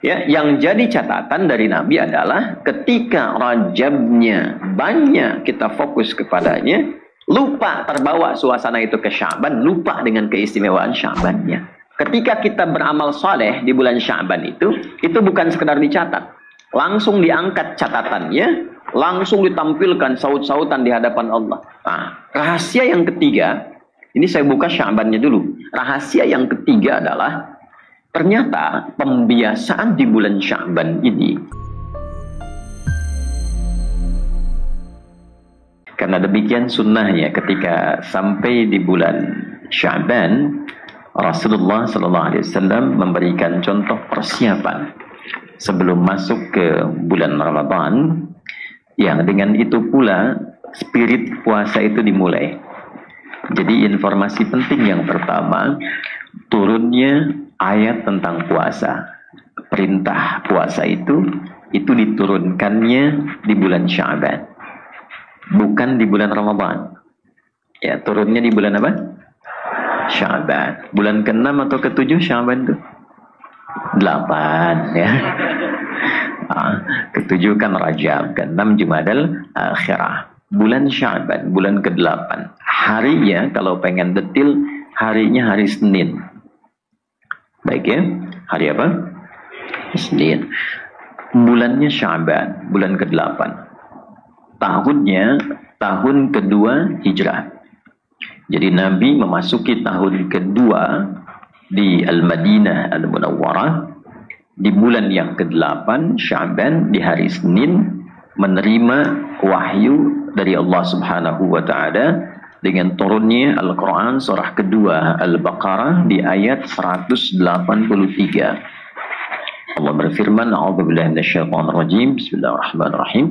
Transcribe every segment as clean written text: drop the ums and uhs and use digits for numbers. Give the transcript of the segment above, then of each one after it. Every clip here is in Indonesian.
Ya, yang jadi catatan dari Nabi adalah ketika Rajabnya banyak kita fokus kepadanya, lupa terbawa suasana itu ke Sya'ban, lupa dengan keistimewaan Sya'bannya. Ketika kita beramal soleh di bulan Sya'ban itu bukan sekedar dicatat, langsung diangkat catatannya, langsung ditampilkan saut-sautan di hadapan Allah. Nah, rahasia yang ketiga, ini saya buka Sya'bannya dulu. Rahasia yang ketiga adalah ternyata pembiasaan di bulan Sya'ban ini, karena demikian sunnahnya ketika sampai di bulan Sya'ban, Rasulullah SAW memberikan contoh persiapan sebelum masuk ke bulan Ramadan, yang dengan itu pula spirit puasa itu dimulai. Jadi informasi penting yang pertama, turunnya ayat tentang puasa. Perintah puasa itu diturunkannya di bulan Sya'ban, bukan di bulan Ramadan. Ya, turunnya di bulan apa? Sya'ban. Bulan ke-6 atau ke-7 Sya'ban itu? 8 ya. Ke-7 kan Rajab, ke-6 Jumadal Akhirah. Bulan Sya'ban, bulan ke-8. Harinya kalau pengen detil, harinya hari Senin. Baik ya, hari apa? Senin. Bulannya Sya'ban, bulan ke-8. Tahunnya tahun kedua Hijrah. Jadi Nabi memasuki tahun kedua di Al-Madinah Al-Munawwarah di bulan yang ke-8 Sya'ban, di hari Senin, menerima wahyu dari Allah Subhanahu wa taala dengan turunnya Al-Quran surah kedua Al-Baqarah di ayat 183. Allah berfirman, a'udzubillahi minasyaitonir rajim, bismillahirrahmanirrahim,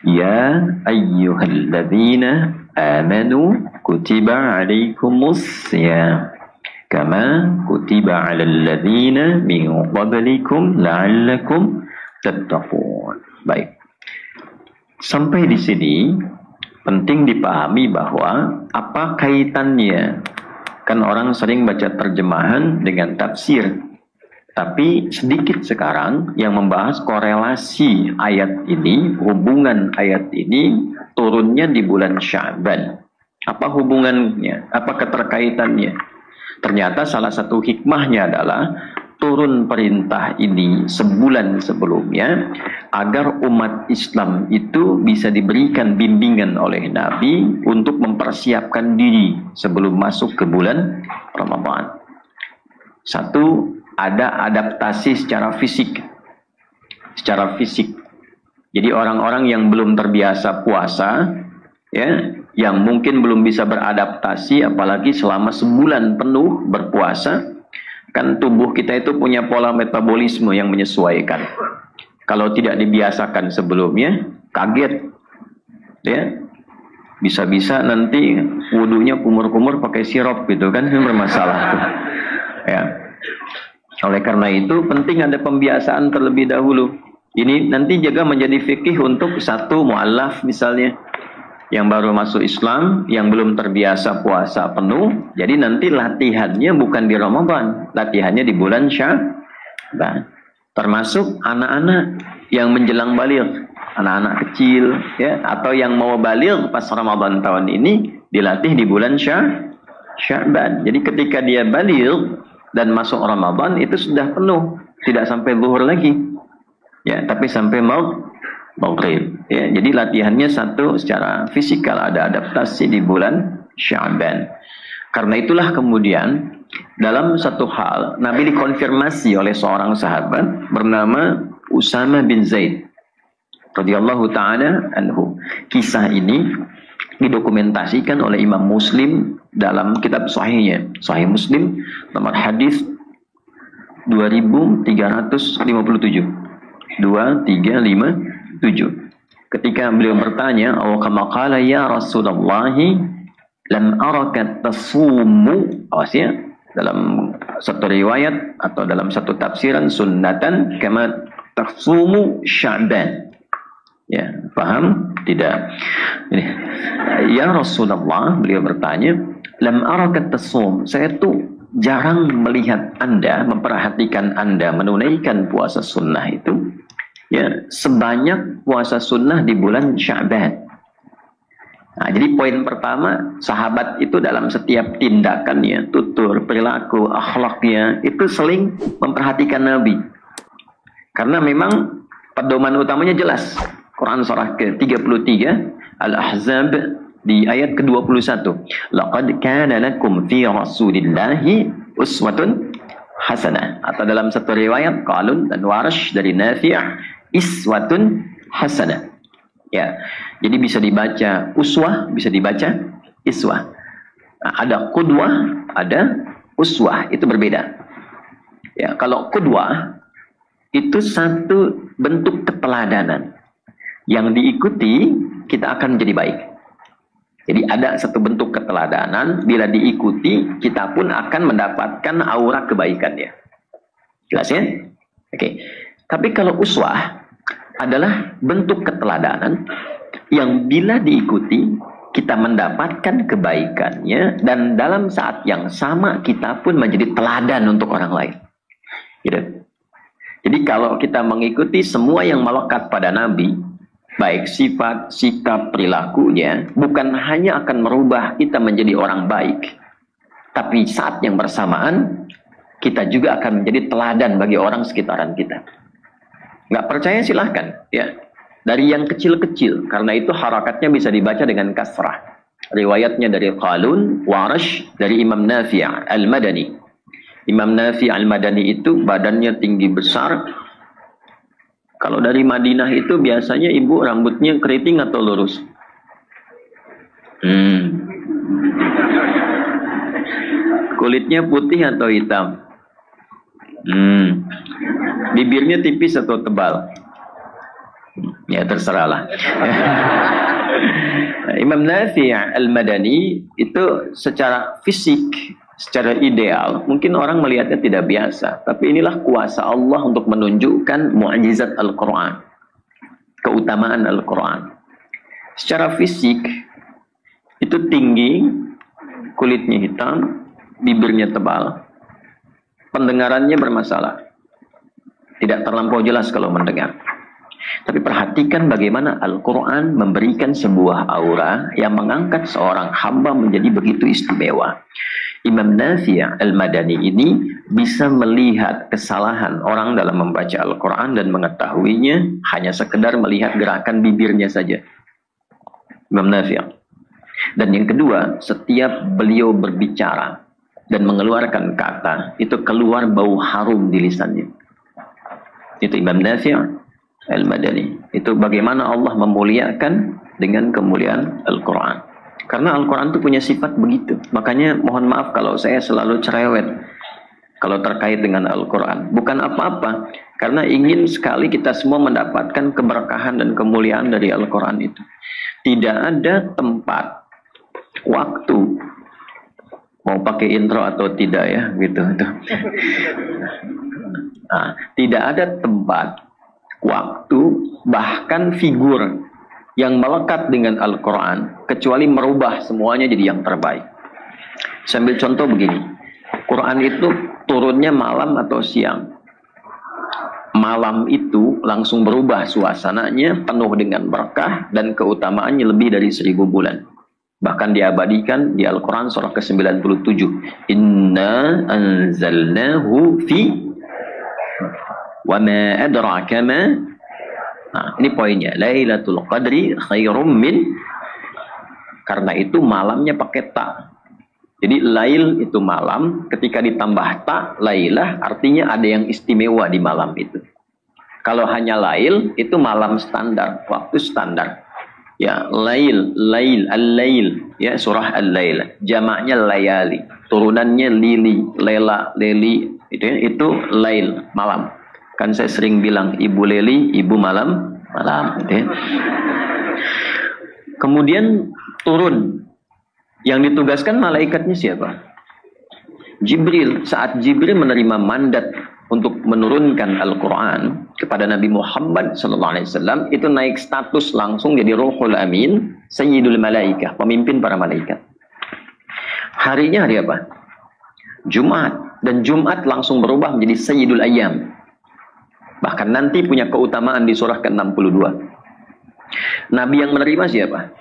ya ayyuhalladzina amanu kutiba alaikumus syiyam kama kutiba alal ladzina min qablikum la'allakum tattaqun. Baik. Sampai di sini penting dipahami bahwa apa kaitannya. Kan orang sering baca terjemahan dengan tafsir, tapi sedikit sekarang yang membahas korelasi ayat ini, hubungan ayat ini turunnya di bulan Sya'ban. Apa hubungannya? Apa keterkaitannya? Ternyata salah satu hikmahnya adalah turun perintah ini sebulan sebelumnya agar umat Islam itu bisa diberikan bimbingan oleh Nabi untuk mempersiapkan diri sebelum masuk ke bulan Ramadan. Satu, ada adaptasi secara fisik. Secara fisik. Jadi orang-orang yang belum terbiasa puasa, ya, yang mungkin belum bisa beradaptasi apalagi selama sebulan penuh berpuasa, kan tubuh kita itu punya pola metabolisme yang menyesuaikan. Kalau tidak dibiasakan sebelumnya, kaget, ya, bisa-bisa nanti wudunya kumur-kumur pakai sirup gitu kan, bermasalah tuh. Ya. Oleh karena itu penting ada pembiasaan terlebih dahulu. Ini nanti juga menjadi fikih untuk satu mu'allaf misalnya, yang baru masuk Islam, yang belum terbiasa puasa penuh, jadi nanti latihannya bukan di Ramadan, latihannya di bulan Sya'ban. Termasuk anak-anak yang menjelang baligh, anak-anak kecil, ya, atau yang mau baligh pas Ramadan tahun ini, dilatih di bulan Sya'ban. Jadi ketika dia baligh dan masuk Ramadan itu sudah penuh, tidak sampai zuhur lagi, ya, tapi sampai maghrib. Ya, jadi latihannya satu secara fisikal, ada adaptasi di bulan Sya'ban. Karena itulah kemudian dalam satu hal Nabi dikonfirmasi oleh seorang sahabat bernama Usama bin Zaid radhiyallahu taala anhu. Kisah ini didokumentasikan oleh Imam Muslim dalam kitab sahihnya, Sahih Muslim, nomor hadis 2357. 2357. Ketika beliau bertanya, "Aw kama qala ya Rasulullah, lam araka tasumu." Awasnya, dalam satu riwayat atau dalam satu tafsiran, sunnatan kama tasumu Sya'ban. Ya, paham? Tidak. Ya Rasulullah, beliau bertanya, "Lam araka tasum." Saya tuh jarang melihat Anda, memperhatikan Anda menunaikan puasa sunnah itu ya sebanyak puasa sunnah di bulan Sya'ban. Nah, jadi poin pertama, sahabat itu dalam setiap tindakannya, tutur, perilaku, akhlaknya, itu seling memperhatikan Nabi. Karena memang pedoman utamanya jelas. Quran surah ke-33, Al-Ahzab, di ayat ke-21. Laqad kana lakum fi Rasulillahi uswatun hasanah. Atau dalam satu riwayat, Qalun dan Warsh dari Nafi' iswatun hasanah. Ya, jadi bisa dibaca uswah, bisa dibaca iswah. Nah, ada qudwah, ada uswah, itu berbeda. Ya, kalau qudwah itu satu bentuk keteladanan yang diikuti kita akan menjadi baik. Jadi ada satu bentuk keteladanan, bila diikuti kita pun akan mendapatkan aura kebaikannya. Jelas ya? Oke. Tapi kalau uswah adalah bentuk keteladanan yang bila diikuti kita mendapatkan kebaikannya dan dalam saat yang sama kita pun menjadi teladan untuk orang lain. Gitu. Jadi kalau kita mengikuti semua yang melekat pada Nabi, baik sifat, sikap, perilakunya, bukan hanya akan merubah kita menjadi orang baik, tapi saat yang bersamaan kita juga akan menjadi teladan bagi orang sekitaran kita. Nggak percaya silahkan ya, dari yang kecil-kecil, karena itu harakatnya bisa dibaca dengan kasrah. Riwayatnya dari Qalun, Warsh, dari Imam Nafi' Al-Madani. Imam Nafi' Al-Madani itu badannya tinggi besar. Kalau dari Madinah itu biasanya ibu rambutnya keriting atau lurus? Kulitnya putih atau hitam? Bibirnya tipis atau tebal? Ya terserahlah. Imam Nafi' Al-Madani itu secara fisik, secara ideal, mungkin orang melihatnya tidak biasa. Tapi inilah kuasa Allah untuk menunjukkan mukjizat Al-Quran, keutamaan Al-Quran. Secara fisik itu tinggi, kulitnya hitam, bibirnya tebal, pendengarannya bermasalah, tidak terlampau jelas kalau mendengar. Tapi perhatikan bagaimana Al-Quran memberikan sebuah aura yang mengangkat seorang hamba menjadi begitu istimewa. Imam Nafi' Al-Madani ini bisa melihat kesalahan orang dalam membaca Al-Quran dan mengetahuinya hanya sekedar melihat gerakan bibirnya saja. Imam Nafi'. Dan yang kedua, setiap beliau berbicara dan mengeluarkan kata, itu keluar bau harum di lisannya. Itu Imam Nafi' Al-Madani. Itu bagaimana Allah memuliakan dengan kemuliaan Al-Quran. Karena Al-Quran itu punya sifat begitu. Makanya mohon maaf kalau saya selalu cerewet kalau terkait dengan Al-Quran. Bukan apa-apa. Karena ingin sekali kita semua mendapatkan keberkahan dan kemuliaan dari Al-Quran itu. Tidak ada tempat, waktu, mau pakai intro atau tidak ya, gitu. Nah, tidak ada tempat, waktu, bahkan figur yang melekat dengan Al-Quran kecuali merubah semuanya jadi yang terbaik. Sambil contoh begini, Quran itu turunnya malam atau siang. Malam itu langsung berubah suasananya, penuh dengan berkah dan keutamaannya lebih dari 1000 bulan. Bahkan diabadikan di Al-Quran surah ke-97. Inna anzalnahu fi wa ma adraka ma. Nah, ini poinnya. Lailatul Qadri khairum min. Karena itu malamnya pakai ta. Jadi lail itu malam, ketika ditambah ta, lailah artinya ada yang istimewa di malam itu. Kalau hanya lail itu malam standar, waktu standar. Ya, lail, al-lail, ya surah al-lail. Jamaknya layali, turunannya lili, lela, leli, itu lail, malam. Kan saya sering bilang ibu leli, ibu malam, gitu ya. Kemudian turun. Yang ditugaskan malaikatnya siapa? Jibril. Saat Jibril menerima mandat untuk menurunkan Al-Quran kepada Nabi Muhammad SAW, itu naik status langsung jadi Ruhul Amin, Sayyidul Malaikah, pemimpin para malaikat. Harinya hari apa? Jumat. Dan Jumat langsung berubah menjadi Sayyidul Ayyam. Bahkan nanti punya keutamaan di surah ke-62. Nabi yang menerima siapa?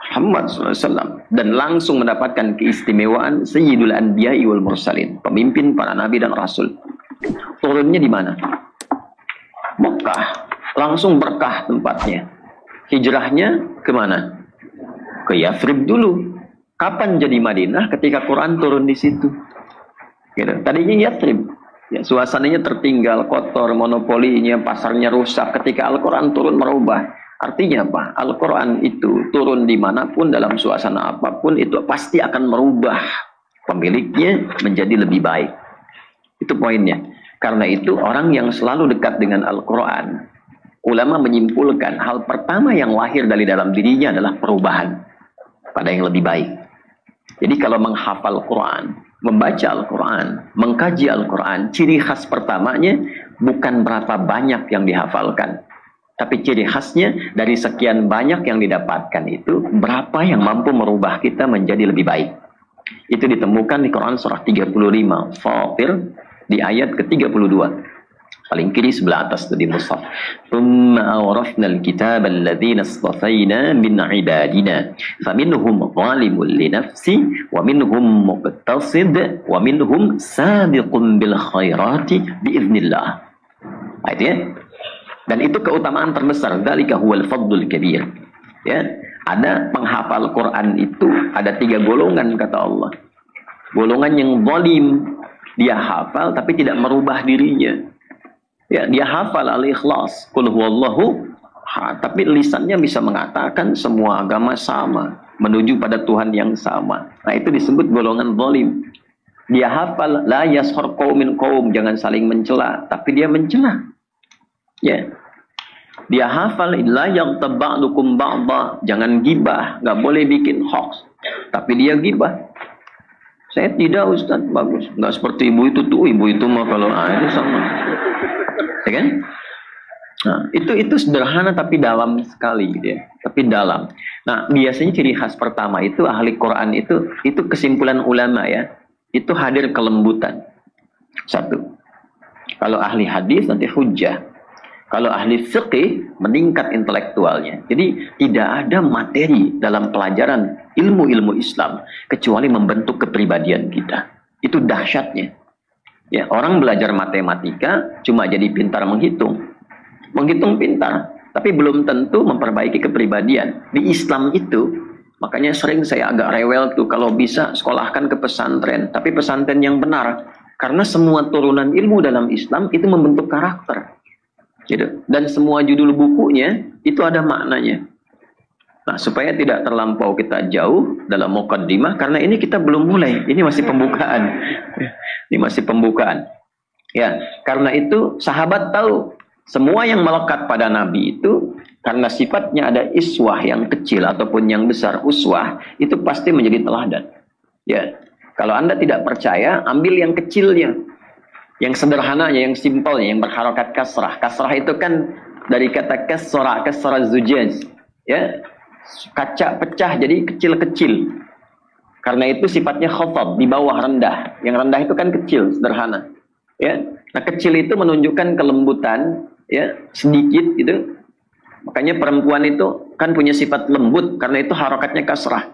Muhammad SAW. Dan langsung mendapatkan keistimewaan Sayyidul Anbiya'i wal Mursalin. Pemimpin para nabi dan rasul. Turunnya di mana? Mekah. Langsung berkah tempatnya. Hijrahnya kemana? Ke Yathrib dulu. Kapan jadi Madinah? Ketika Quran turun di situ. Gitu. Tadinya Yathrib. Ya, suasananya tertinggal, kotor, monopolinya, pasarnya rusak. Ketika Al-Quran turun merubah. Artinya apa? Al-Quran itu turun dimanapun, dalam suasana apapun, itu pasti akan merubah pemiliknya menjadi lebih baik. Itu poinnya. Karena itu orang yang selalu dekat dengan Al-Quran, ulama menyimpulkan hal pertama yang lahir dari dalam dirinya adalah perubahan pada yang lebih baik. Jadi kalau menghafal Quran, membaca Al-Quran, mengkaji Al-Quran, ciri khas pertamanya bukan berapa banyak yang dihafalkan. Tapi ciri khasnya dari sekian banyak yang didapatkan itu, berapa yang mampu merubah kita menjadi lebih baik. Itu ditemukan di Quran surah 35, Fatir, di ayat ke-32. Paling kiri sebelah atas itu di mushaf. Tsumma awrafnal kitaba alladziina istafayna min ibadina faminhum zalimun li nafsi wa minhum muqtasid wa minhum sabiqun bil khairati biiznillah. Ayatnya. Dan itu keutamaan terbesar. Dzalika huwal fadlul kabir. Ya, ada penghafal Quran itu ada 3 golongan kata Allah. Golongan yang zalim, dia hafal tapi tidak merubah dirinya. Ya, dia hafal al-ikhlas, qul huwallahu, tapi lisannya bisa mengatakan semua agama sama, menuju pada Tuhan yang sama. Nah, itu disebut golongan zalim. Dia hafal la yashar qaumin qaum, jangan saling mencela, tapi dia mencela. Ya. Dia hafal la yaghtab ba'dukum ba'dha, jangan gibah, enggak boleh bikin hoax. Tapi dia gibah. Saya tidak, Ustaz, bagus. Enggak seperti ibu itu tuh, ibu itu mah kalau itu sama. Ya kan? Nah, itu sederhana tapi dalam sekali gitu ya. Tapi dalam. Nah, biasanya ciri khas pertama itu ahli Quran itu kesimpulan ulama ya. Itu hadir kelembutan. Satu. Kalau ahli hadis nanti hujjah. Kalau ahli fiqih meningkat intelektualnya. Jadi tidak ada materi dalam pelajaran ilmu-ilmu Islam kecuali membentuk kepribadian kita. Itu dahsyatnya. Ya, orang belajar matematika cuma jadi pintar menghitung. Menghitung pintar, tapi belum tentu memperbaiki kepribadian. Di Islam itu, makanya sering saya agak rewel tuh kalau bisa sekolahkan ke pesantren, tapi pesantren yang benar. Karena semua turunan ilmu dalam Islam itu membentuk karakter. Gitu. Dan semua judul bukunya itu ada maknanya. Nah, supaya tidak terlampau kita jauh dalam muqaddimah, karena ini kita belum mulai, ini masih pembukaan. Ini masih pembukaan. Ya, karena itu sahabat tahu semua yang melekat pada Nabi itu karena sifatnya ada iswah yang kecil ataupun yang besar, uswah itu pasti menjadi teladan. Ya, kalau Anda tidak percaya, ambil yang kecilnya, yang sederhananya, yang simpelnya, yang berharokat kasrah. Kasrah itu kan dari kata kasrah zujaz. Ya, kaca pecah jadi kecil-kecil. Karena itu sifatnya khafad, di bawah rendah. Yang rendah itu kan kecil, sederhana. Ya, nah kecil itu menunjukkan kelembutan, ya, sedikit gitu. Makanya perempuan itu kan punya sifat lembut, karena itu harokatnya kasrah.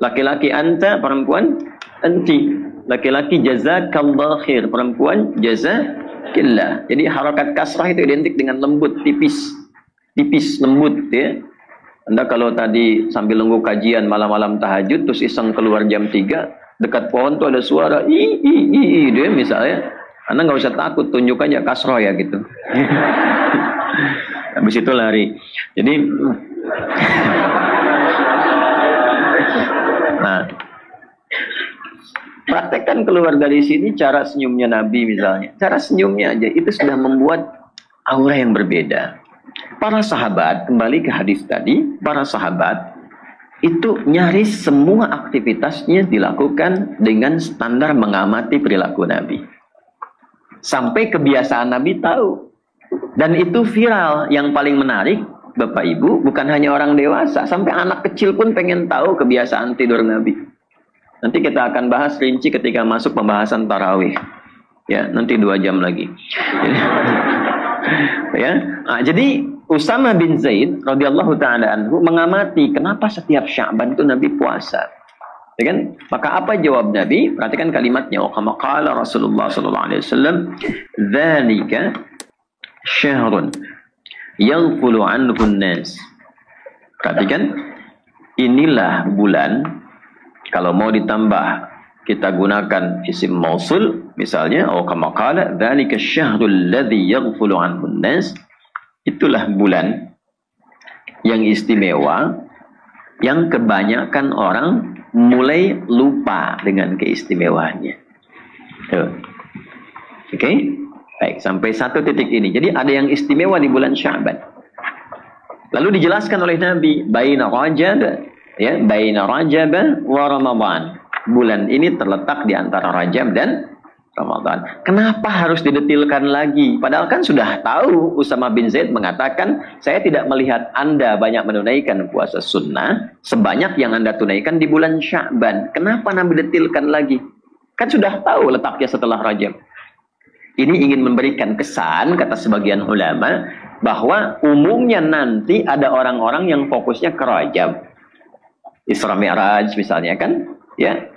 Laki-laki anta, perempuan anti. Laki-laki jazakallah khair, perempuan jazakillah. Jadi harokat kasrah itu identik dengan lembut, tipis. Tipis, lembut, ya. Anda kalau tadi sambil nunggu kajian malam-malam tahajud, terus iseng keluar jam 3, dekat pohon tuh ada suara, dia misalnya, Anda nggak usah takut, tunjuk aja kasroh ya gitu. Habis itu lari. Jadi, nah, praktekkan keluar dari sini cara senyumnya Nabi misalnya. Cara senyumnya aja, itu sudah membuat aura yang berbeda. Para sahabat, kembali ke hadis tadi, para sahabat itu nyaris semua aktivitasnya dilakukan dengan standar mengamati perilaku Nabi. Sampai kebiasaan Nabi tahu. Dan itu viral. Yang paling menarik, Bapak Ibu, bukan hanya orang dewasa, sampai anak kecil pun pengen tahu kebiasaan tidur Nabi. Nanti kita akan bahas rinci ketika masuk pembahasan tarawih. Ya, nanti 2 jam lagi. Ya. Nah, jadi Usama bin Zaid radhiyallahu taala anhu mengamati kenapa setiap Sya'ban itu Nabi puasa. Ya kan? Maka apa jawab Nabi? Perhatikan kalimatnya. Kama qala Rasulullah sallallahu alaihi wasallam, "Dzalika syahrun yaghfulu anhu an-nas." Perhatikan, inilah bulan, kalau mau ditambah kita gunakan isim mausul misalnya, kama qala dzalika syahrul ladzi yaghfulu anhu an-nas. Itulah bulan yang istimewa yang kebanyakan orang mulai lupa dengan keistimewaannya. Oke? Baik, sampai satu titik ini. Jadi ada yang istimewa di bulan Sya'ban. Lalu dijelaskan oleh Nabi, baina Rajab, ya, baina Rajab wa Ramadan. Bulan ini terletak di antara Rajab dan Ramadan. Kenapa harus didetilkan lagi? Padahal kan sudah tahu, Usama bin Zaid mengatakan, saya tidak melihat Anda banyak menunaikan puasa sunnah sebanyak yang Anda tunaikan di bulan Sya'ban. Kenapa Nabi detilkan lagi? Kan sudah tahu letaknya setelah Rajab. Ini ingin memberikan kesan, kata sebagian ulama, bahwa umumnya nanti ada orang-orang yang fokusnya ke Rajab. Isra Mi'raj misalnya kan, ya,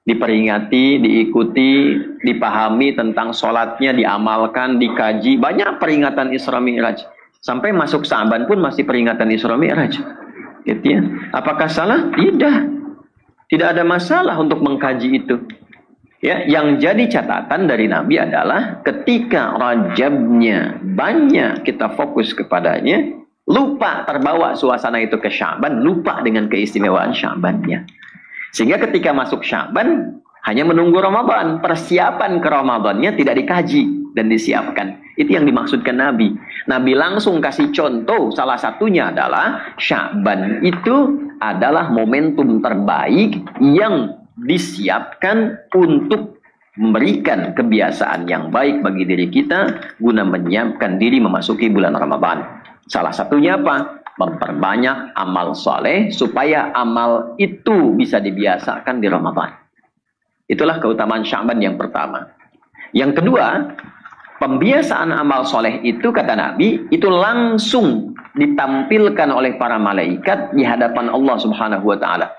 diperingati, diikuti, dipahami tentang sholatnya, diamalkan, dikaji. Banyak peringatan Isra Mi'raj. Sampai masuk Sya'ban pun masih peringatan Isra Mi'raj. Gitu ya. Apakah salah? Tidak. Tidak ada masalah untuk mengkaji itu. Ya, yang jadi catatan dari Nabi adalah ketika Rajabnya banyak kita fokus kepadanya, lupa terbawa suasana itu ke Sya'ban, lupa dengan keistimewaan Sya'bannya. Sehingga ketika masuk Sya'ban hanya menunggu Ramadan, persiapan ke Ramadannya tidak dikaji dan disiapkan. Itu yang dimaksudkan Nabi. Nabi langsung kasih contoh, salah satunya adalah Sya'ban itu adalah momentum terbaik yang disiapkan untuk memberikan kebiasaan yang baik bagi diri kita guna menyiapkan diri memasuki bulan Ramadan. Salah satunya apa? Memperbanyak amal soleh supaya amal itu bisa dibiasakan di Ramadan. Itulah keutamaan Sya'ban yang pertama. Yang kedua, pembiasaan amal soleh itu, kata Nabi, itu langsung ditampilkan oleh para malaikat di hadapan Allah Subhanahu wa Ta'ala.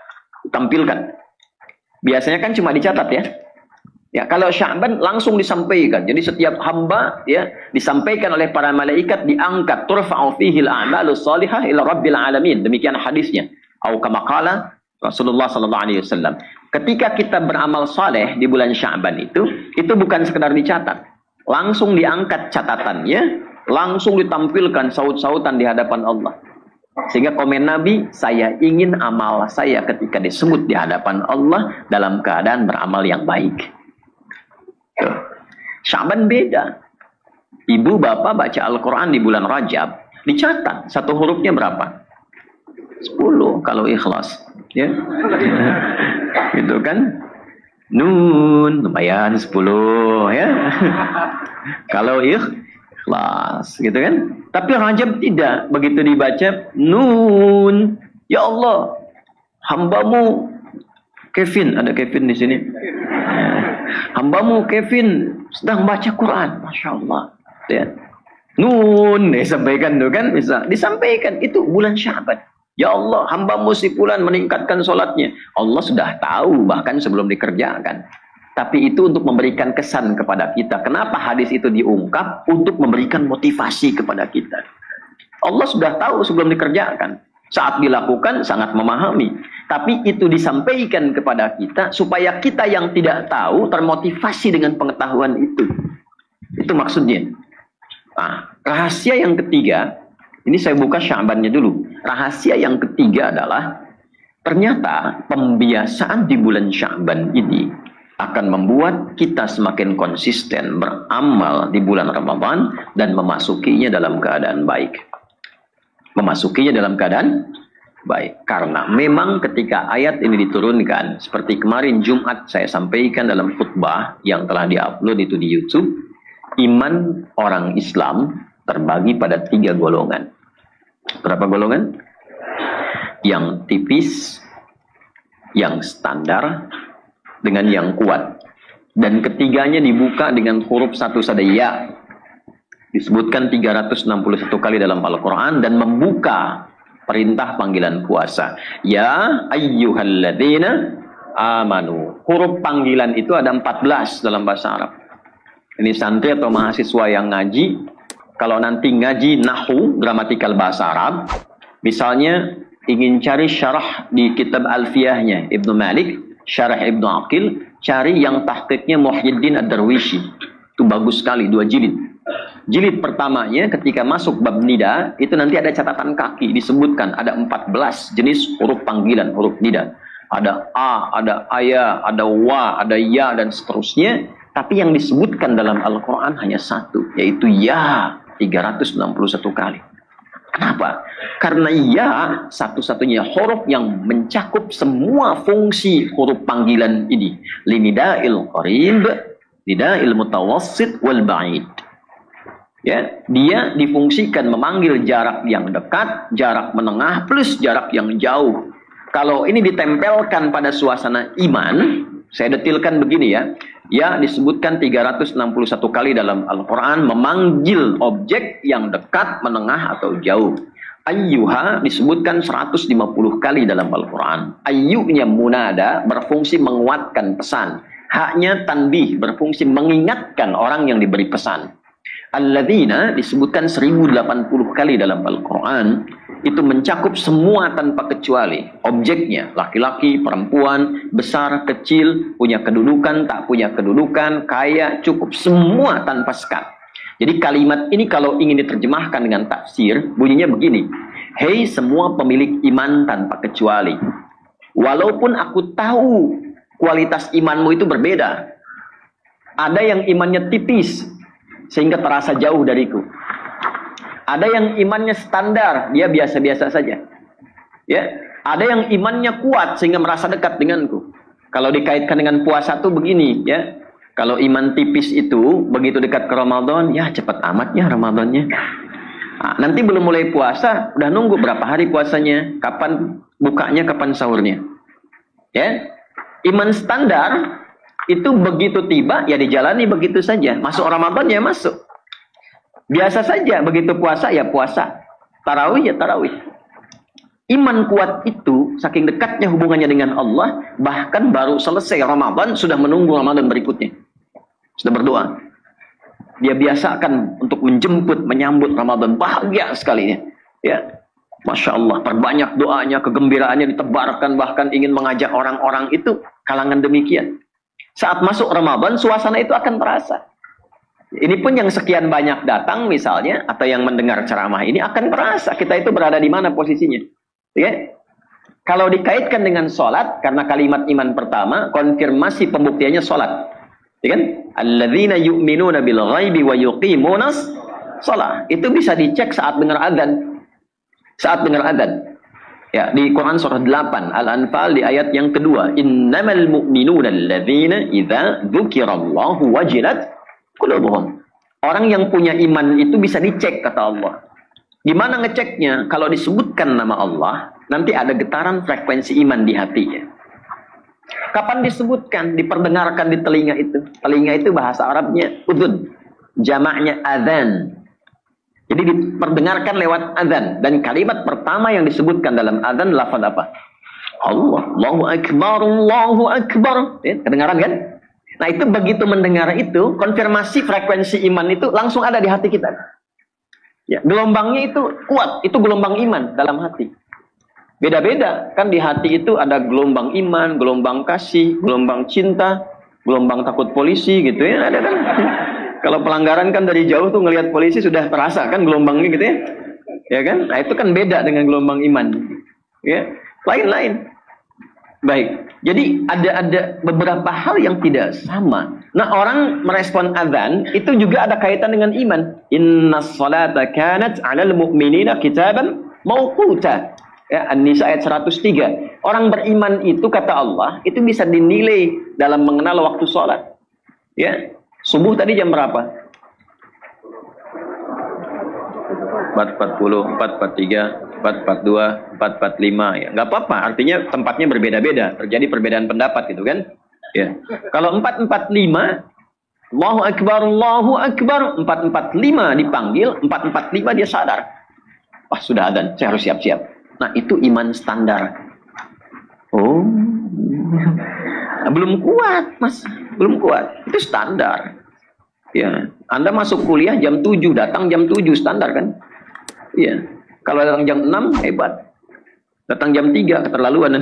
Tampilkan. Biasanya kan cuma dicatat ya. Ya, kalau Sya'ban langsung disampaikan. Jadi setiap hamba ya disampaikan oleh para malaikat, diangkat, turfa'u fihi al-a'malu shalihah ila rabbil alamin. Demikian hadisnya. Au kama qala Rasulullah sallallahu alaihi wasallam. Ketika kita beramal saleh di bulan Sya'ban itu bukan sekedar dicatat. Langsung diangkat catatannya, langsung ditampilkan saut-sautan di hadapan Allah. Sehingga komen Nabi, saya ingin amal saya ketika disebut di hadapan Allah dalam keadaan beramal yang baik. Sya'ban beda. Ibu bapak baca Al-Quran di bulan Rajab, dicatat satu hurufnya berapa? 10 kalau ikhlas. Ya. Gitu kan? Nun, lumayan 10 ya. Kalau ikhlas, gitu kan? Tapi Rajab tidak. Begitu dibaca, Nun, ya Allah, hambamu Kevin, ada Kevin di sini. Hambamu Kevin sedang baca Quran, Masya Allah. Ya. Nun, disampaikan tuh kan, bisa disampaikan. Itu bulan Sya'ban. Ya Allah, hambamu si fulan meningkatkan sholatnya. Allah sudah tahu bahkan sebelum dikerjakan. Tapi itu untuk memberikan kesan kepada kita. Kenapa hadis itu diungkap? Untuk memberikan motivasi kepada kita. Allah sudah tahu sebelum dikerjakan. Saat dilakukan sangat memahami. Tapi itu disampaikan kepada kita supaya kita yang tidak tahu termotivasi dengan pengetahuan itu. Itu maksudnya. Nah, rahasia yang ketiga, ini saya buka Sya'bannya dulu. Rahasia yang ketiga adalah ternyata pembiasaan di bulan Sya'ban ini akan membuat kita semakin konsisten beramal di bulan Ramadan dan memasukinya dalam keadaan baik. Memasukinya dalam keadaan baik. Karena memang ketika ayat ini diturunkan, seperti kemarin Jumat saya sampaikan dalam khutbah yang telah diupload itu di YouTube, iman orang Islam terbagi pada 3 golongan. Berapa golongan? Yang tipis, yang standar, dengan yang kuat. Dan ketiganya dibuka dengan huruf satu saja, ya. Disebutkan 361 kali dalam Al-Quran dan membuka perintah panggilan puasa. Ya ayyuhalladzina amanu. Huruf panggilan itu ada 14 dalam bahasa Arab. Ini santri atau mahasiswa yang ngaji, kalau nanti ngaji nahu, gramatikal bahasa Arab, misalnya ingin cari syarah di kitab Alfiyahnya Ibnu Malik, syarah Ibnu Aqil, cari yang tahqiqnya Muhyiddin Ad-Darwishi. Itu bagus sekali, 2 jilid. Jilid pertamanya ketika masuk bab nida, itu nanti ada catatan kaki, disebutkan ada 14 jenis huruf panggilan, huruf nida. Ada A, ada Aya, ada Wa, ada Ya, dan seterusnya. Tapi yang disebutkan dalam Al-Quran hanya satu, yaitu Ya, 361 kali. Kenapa? Karena Ya satu-satunya huruf yang mencakup semua fungsi huruf panggilan ini. Linida'il qarib, nida'il mutawassit, wal ba'id. Ya, dia difungsikan memanggil jarak yang dekat, jarak menengah, plus jarak yang jauh. Kalau ini ditempelkan pada suasana iman, saya detilkan begini ya. Ya disebutkan 361 kali dalam Al-Quran memanggil objek yang dekat, menengah, atau jauh. Ayyuha disebutkan 150 kali dalam Al-Quran. Ayyunya munada berfungsi menguatkan pesan. Haknya tanbih berfungsi mengingatkan orang yang diberi pesan. Alladzina disebutkan 1080 kali dalam Al-Quran. Itu mencakup semua tanpa kecuali. Objeknya, laki-laki, perempuan, besar, kecil, punya kedudukan, tak punya kedudukan, kaya, cukup, semua tanpa sekat. Jadi kalimat ini kalau ingin diterjemahkan dengan tafsir, bunyinya begini. Hei semua pemilik iman tanpa kecuali. Walaupun aku tahu kualitas imanmu itu berbeda. Ada yang imannya tipis, sehingga terasa jauh dariku. Ada yang imannya standar, dia biasa-biasa saja. Ya, ada yang imannya kuat sehingga merasa dekat denganku. Kalau dikaitkan dengan puasa tuh begini, ya. Kalau iman tipis itu begitu dekat ke Ramadan, ya cepat amat ya Ramadannya. Nah, nanti belum mulai puasa, udah nunggu berapa hari puasanya, kapan bukanya, kapan sahurnya. Ya. Iman standar itu begitu tiba ya dijalani begitu saja. Masuk Ramadan ya masuk. Biasa saja, begitu puasa ya puasa. Tarawih ya tarawih. Iman kuat itu, saking dekatnya hubungannya dengan Allah, bahkan baru selesai Ramadan, sudah menunggu Ramadan berikutnya. Sudah berdoa. Dia biasakan untuk menjemput, menyambut Ramadan. Bahagia sekali ya. Masya Allah, perbanyak doanya, kegembiraannya ditebarkan, bahkan ingin mengajak orang-orang itu, kalangan demikian. Saat masuk Ramadan, suasana itu akan terasa. Ini pun yang sekian banyak datang misalnya, atau yang mendengar ceramah ini akan merasa kita itu berada di mana posisinya. Ya? Kalau dikaitkan dengan sholat, karena kalimat iman pertama, konfirmasi pembuktiannya sholat. Ya kan? Alladzina yu'minuna bil ghaibi wa yuqimunas sholat. Itu bisa dicek saat dengar adzan. Saat dengar adzan. Ya, di Quran surah 8 Al-Anfal di ayat yang kedua, innamal mu'minuna alladzina idza dzukirallahu wajilat qulubuhum. Orang yang punya iman itu bisa dicek kata Allah. Gimana ngeceknya? Kalau disebutkan nama Allah, nanti ada getaran frekuensi iman di hatinya. Kapan disebutkan? Diperdengarkan di telinga itu. Telinga itu bahasa Arabnya udhun, jamaknya adzan. Jadi diperdengarkan lewat adzan. Dan kalimat pertama yang disebutkan dalam adzan lafaz apa? Allah, Allahu Akbar, Allahu Akbar. Ya, kedengaran kan? Nah itu begitu mendengar itu, konfirmasi frekuensi iman itu langsung ada di hati kita. Ya, gelombangnya itu kuat, itu gelombang iman dalam hati. Beda-beda, kan di hati itu ada gelombang iman, gelombang kasih, gelombang cinta, gelombang takut polisi gitu ya, ada kan. Kalau pelanggaran kan dari jauh tuh ngelihat polisi sudah terasa kan gelombangnya gitu ya. Ya kan? Nah itu kan beda dengan gelombang iman. Ya, lain-lain. Baik, jadi ada beberapa hal yang tidak sama. Nah orang merespon adzan itu juga ada kaitan dengan iman. Innas salata kanat 'alal mu'minina kitaban mawquta. Ya, An-Nisa ayat 103. Orang beriman itu kata Allah itu bisa dinilai dalam mengenal waktu sholat. Ya, subuh tadi jam berapa? 4.40, 4.43, 4.42, 4.45 ya. Nggak apa-apa, artinya tempatnya berbeda-beda, terjadi perbedaan pendapat gitu kan. Ya. Kalau 445, Allahu Akbar, 445 dipanggil, 445 dia sadar. Wah, sudah adzan, saya harus siap-siap. Nah, itu iman standar. Oh, belum kuat, Mas. Belum kuat. Itu standar. Ya, Anda masuk kuliah jam 7, datang jam 7, standar kan? Iya. Kalau datang jam 6, hebat. Datang jam 3, keterlaluan.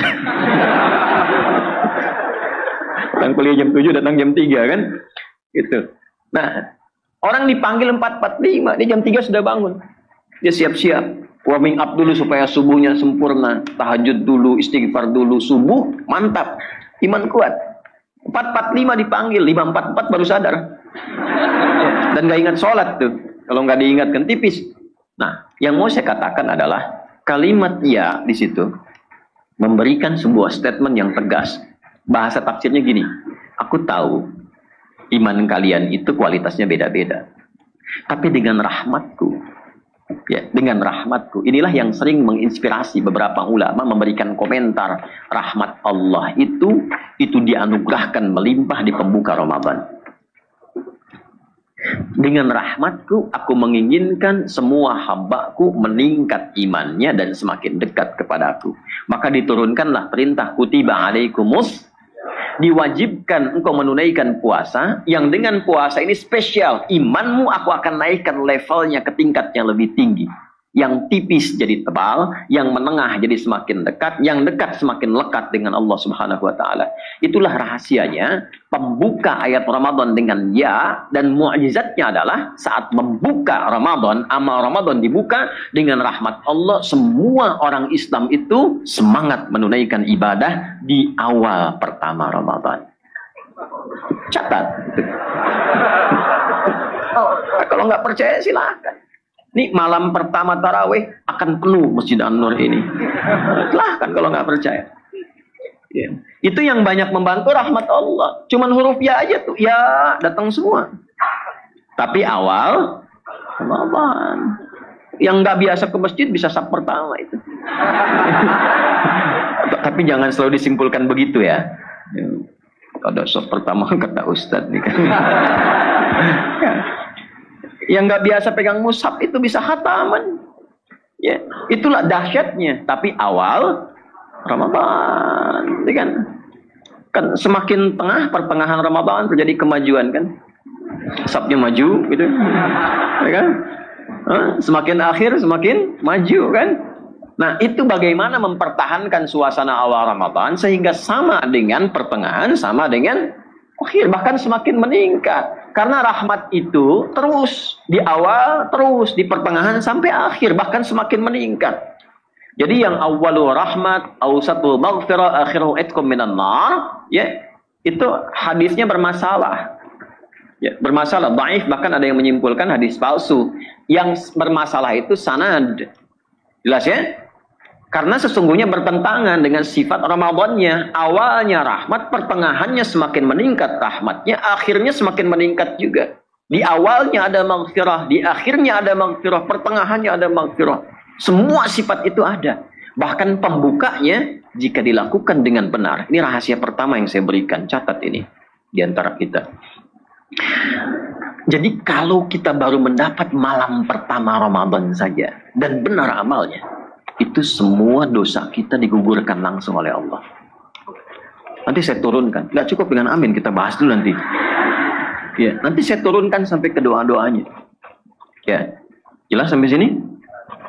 Datang kuliah jam 7, datang jam 3 kan? Gitu. Nah, orang dipanggil 4.45, dia jam 3 sudah bangun. Dia siap-siap. Warming up dulu supaya subuhnya sempurna. Tahajud dulu, istighfar dulu, subuh, mantap. Iman kuat. 4.45 dipanggil, 5.44 baru sadar. Dan gak ingat sholat tuh. Kalau nggak diingatkan tipis. Nah, yang mau saya katakan adalah kalimat ya di situ memberikan sebuah statement yang tegas. Bahasa tafsirnya gini. Aku tahu iman kalian itu kualitasnya beda-beda. Tapi dengan rahmatku, ya, dengan rahmatku, inilah yang sering menginspirasi beberapa ulama memberikan komentar. Rahmat Allah itu dianugerahkan melimpah di pembuka Ramadan. Dengan rahmatku, aku menginginkan semua hambaku meningkat imannya dan semakin dekat kepadaku. Maka diturunkanlah perintah kutiba alaikumus, diwajibkan engkau menunaikan puasa, yang dengan puasa ini spesial. Imanmu aku akan naikkan levelnya ke tingkat yang lebih tinggi. Yang tipis jadi tebal, yang menengah jadi semakin dekat, yang dekat semakin lekat dengan Allah Subhanahu wa taala. Itulah rahasianya pembuka ayat Ramadan dengan ya, dan mukjizatnya adalah saat membuka Ramadan, amal Ramadan dibuka dengan rahmat Allah, semua orang Islam itu semangat menunaikan ibadah di awal pertama Ramadan. Catat. Kalau nggak percaya silakan. Ini malam pertama tarawih akan penuh Masjid An-Nur ini. Silahkan kalau nggak percaya. Ya. Itu yang banyak membantu rahmat Allah. Cuman huruf ya aja tuh. Ya datang semua. Tapi awal Ramadan. Yang nggak biasa ke masjid bisa sab pertama itu. Tapi jangan selalu disimpulkan begitu ya. Ada sab pertama kata Ustadz nih kan. Yang nggak biasa pegang mushaf itu bisa khataman. Ya, itulah dahsyatnya. Tapi awal Ramadan, kan semakin tengah pertengahan Ramadan terjadi kemajuan kan, mushafnya maju, gitu, ya kan? Semakin akhir semakin maju kan. Nah, itu bagaimana mempertahankan suasana awal Ramadan sehingga sama dengan pertengahan, sama dengan akhir, bahkan semakin meningkat. Karena rahmat itu terus di awal, terus di pertengahan sampai akhir, bahkan semakin meningkat. Jadi yang awalu rahmat, awsatu maghfirah, akhiru itqum minan nar, ya, itu hadisnya bermasalah. Ya, bermasalah, dhaif, bahkan ada yang menyimpulkan hadis palsu. Yang bermasalah itu sanad. Jelas ya? Karena sesungguhnya bertentangan dengan sifat Ramadannya. Awalnya rahmat, pertengahannya semakin meningkat rahmatnya, akhirnya semakin meningkat juga. Di awalnya ada maghfirah, di akhirnya ada maghfirah, pertengahannya ada maghfirah. Semua sifat itu ada. Bahkan pembukanya jika dilakukan dengan benar. Ini rahasia pertama yang saya berikan. Catat ini di antara kita. Jadi kalau kita baru mendapat malam pertama Ramadan saja dan benar amalnya, itu semua dosa kita digugurkan langsung oleh Allah. Nanti saya turunkan. Nggak cukup dengan amin, kita bahas dulu nanti. Ya, nanti saya turunkan sampai ke doa-doanya. Ya, jelas sampai sini?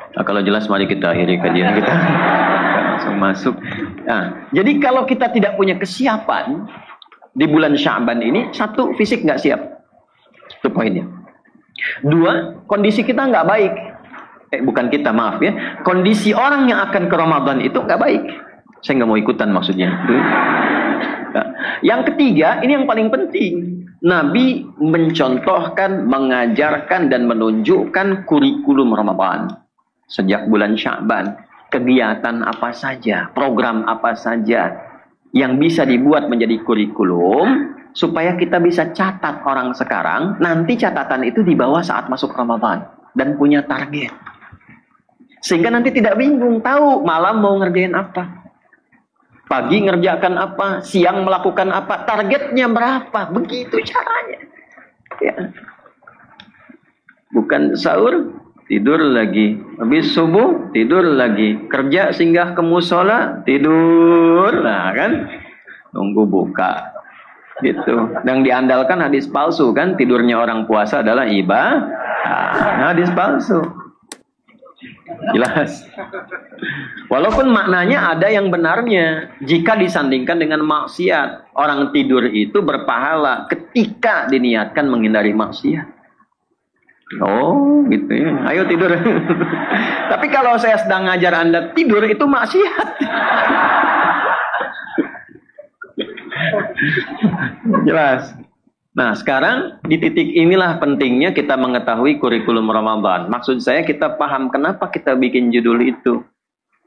Nah, kalau jelas mari kita akhiri kajian kita. Langsung masuk. Nah, jadi kalau kita tidak punya kesiapan di bulan Sya'ban ini, satu, fisik nggak siap. Itu poinnya. Dua, kondisi kita nggak baik. Bukan kita, maaf ya. Kondisi orang yang akan ke Ramadan itu nggak baik. Saya nggak mau ikutan maksudnya. Nah, yang ketiga, ini yang paling penting. Nabi mencontohkan, mengajarkan, dan menunjukkan kurikulum Ramadan. Sejak bulan Sya'ban, kegiatan apa saja, program apa saja yang bisa dibuat menjadi kurikulum, supaya kita bisa catat orang sekarang, nanti catatan itu dibawa saat masuk Ramadan. Dan punya target. Sehingga nanti tidak bingung, tahu malam mau ngerjain apa. Pagi ngerjakan apa, siang melakukan apa, targetnya berapa, begitu caranya. Ya. Bukan sahur, tidur lagi. Habis subuh, tidur lagi. Kerja singgah ke musola, tidur. Nah kan, nunggu buka. Gitu. Yang diandalkan hadis palsu kan, tidurnya orang puasa adalah ibadah. Hadis palsu. Jelas. Walaupun maknanya ada yang benarnya. Jika disandingkan dengan maksiat. Orang tidur itu berpahala ketika diniatkan menghindari maksiat. Oh gitu ya. Ayo tidur. Tapi kalau saya sedang ngajar Anda tidur itu maksiat. Jelas. Nah sekarang di titik inilah pentingnya kita mengetahui kurikulum Ramadan. Maksud saya kita paham kenapa kita bikin judul itu.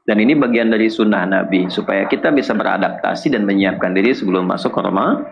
Dan ini bagian dari sunnah Nabi. Supaya kita bisa beradaptasi dan menyiapkan diri sebelum masuk ke Ramadan.